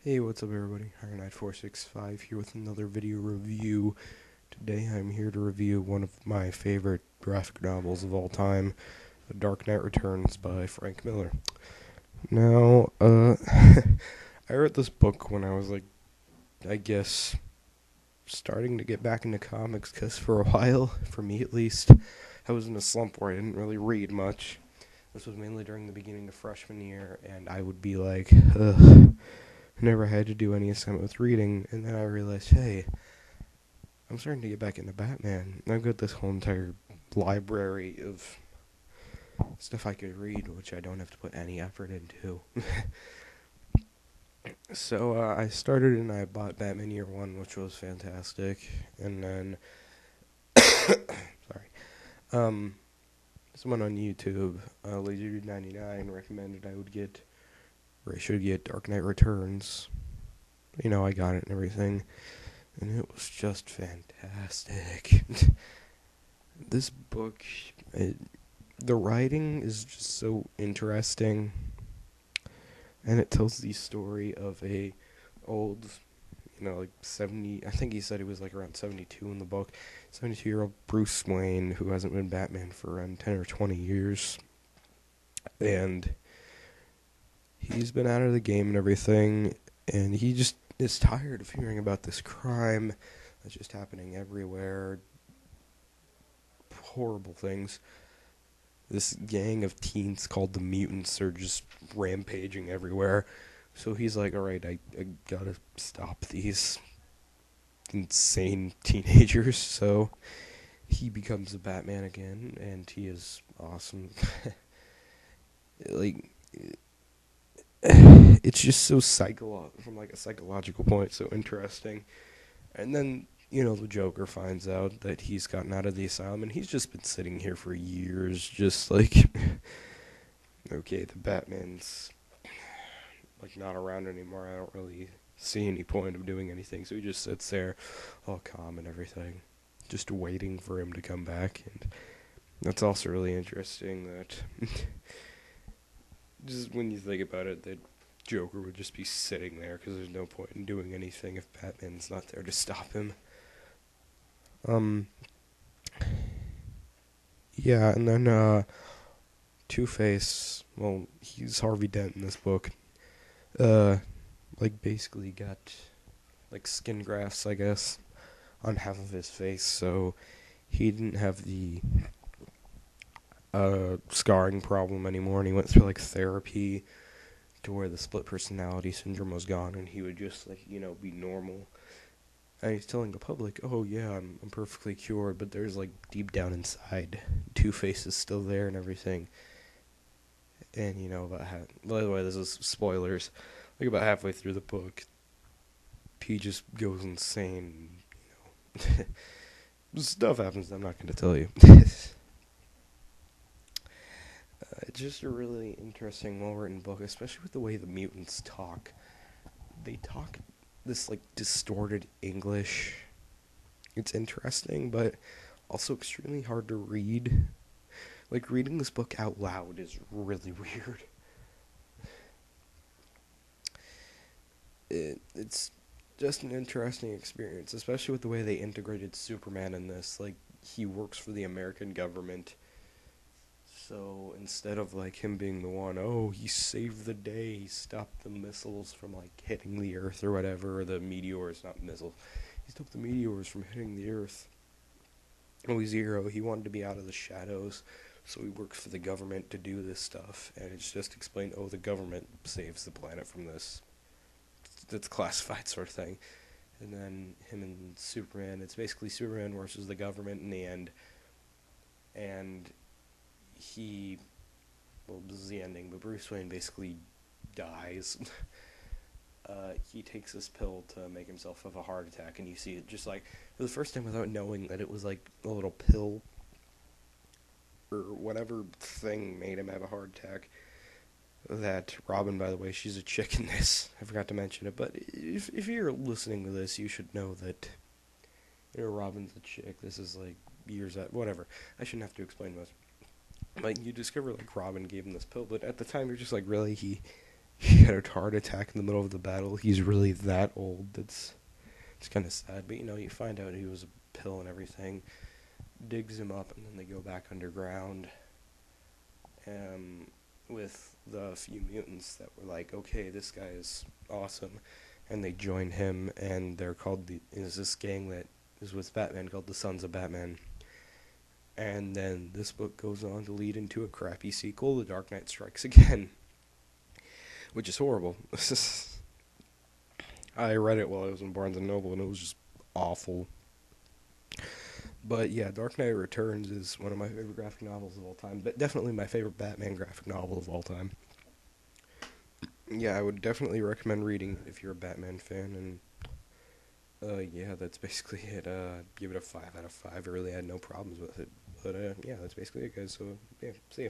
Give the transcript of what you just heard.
Hey, what's up everybody? Ironite465 here with another video review. Today I'm here to review one of my favorite graphic novels of all time, The Dark Knight Returns by Frank Miller. Now, I read this book when I was I guess, starting to get back into comics, because for a while, for me at least, I was in a slump where I didn't really read much. This was mainly during the beginning of freshman year, and I would be like, ugh. Never had to do any assignment with reading, and then I realized, hey, I'm starting to get back into Batman. I've got this whole entire library of stuff I could read, which I don't have to put any effort into. So I started and I bought Batman Year One, which was fantastic, and then sorry, um, someone on YouTube, LaserDude99, recommended I would get, or I should get, Dark Knight Returns. You know, I got it and everything. And it was just fantastic. This book, the writing is just so interesting, and it tells the story of a old, 70, I think he said he was like around 72 in the book, 72-year-old Bruce Wayne who hasn't been Batman for around 10 or 20 years, and he's been out of the game and everything, and he just is tired of hearing about this crime that's just happening everywhere, horrible things. This gang of teens called the Mutants are just rampaging everywhere. So he's like, alright, I gotta stop these insane teenagers. So he becomes a Batman again, and he is awesome. like, it's just so from like a psychological point, so interesting. And then, the Joker finds out that he's gotten out of the asylum, and he's just been sitting here for years, just like, okay, the Batman's, not around anymore. I don't really see any point of doing anything, so he just sits there, all calm and everything, just waiting for him to come back, and that's also really interesting that, just when you think about it, that Joker would just be sitting there, because there's no point in doing anything if Batman's not there to stop him. Yeah, and then, Two-Face, well, he's Harvey Dent in this book, basically got, skin grafts, I guess, on half of his face, so he didn't have the, scarring problem anymore, and he went through, therapy to where the split personality syndrome was gone, and he would just, be normal. And he's telling the public, oh yeah, I'm perfectly cured, but there's, deep down inside, Two-Face is still there and everything. And, by the way, this is spoilers, about halfway through the book, he just goes insane, stuff happens I'm not going to tell you. It's just a really interesting, well-written book, especially with the way the mutants talk. They talk this, distorted English. It's interesting, but also extremely hard to read. Reading this book out loud is really weird. It's just an interesting experience, especially with the way they integrated Superman in this. He works for the American government, so instead of, him being the one, oh, he saved the day, he stopped the missiles from, hitting the Earth or whatever, or the meteors, not missiles, he stopped the meteors from hitting the Earth. Oh, he's a hero, he wanted to be out of the shadows, so he works for the government to do this stuff, and it's just explained, oh, the government saves the planet from this. It's classified sort of thing. And then him and Superman, it's basically Superman versus the government in the end, and this is the ending, but Bruce Wayne basically dies. He takes this pill to make himself have a heart attack, and you see it just for the first time without knowing that it was a little pill or whatever thing made him have a heart attack. That Robin, by the way, she's a chick in this. I forgot to mention it, but if you're listening to this, you should know that Robin's a chick. This is years out, whatever. I shouldn't have to explain this. You discover Robin gave him this pill, but at the time you're just really he had a heart attack in the middle of the battle. He's really that old. It's kind of sad, but you find out he was a pill and everything. Digs him up, and then they go back underground. With the few mutants that were like, okay, this guy is awesome, and they join him, and they're called is this gang that is with Batman called the Sons of Batman. And then this book goes on to lead into a crappy sequel, The Dark Knight Strikes Again, which is horrible. I read it while I was in Barnes and Noble, and it was just awful. But yeah, Dark Knight Returns is one of my favorite graphic novels of all time, but definitely my favorite Batman graphic novel of all time. Yeah, I would definitely recommend reading it if you're a Batman fan, and yeah, that's basically it. Give it a 5 out of 5. I really had no problems with it, but yeah, that's basically it, guys. So yeah, see ya.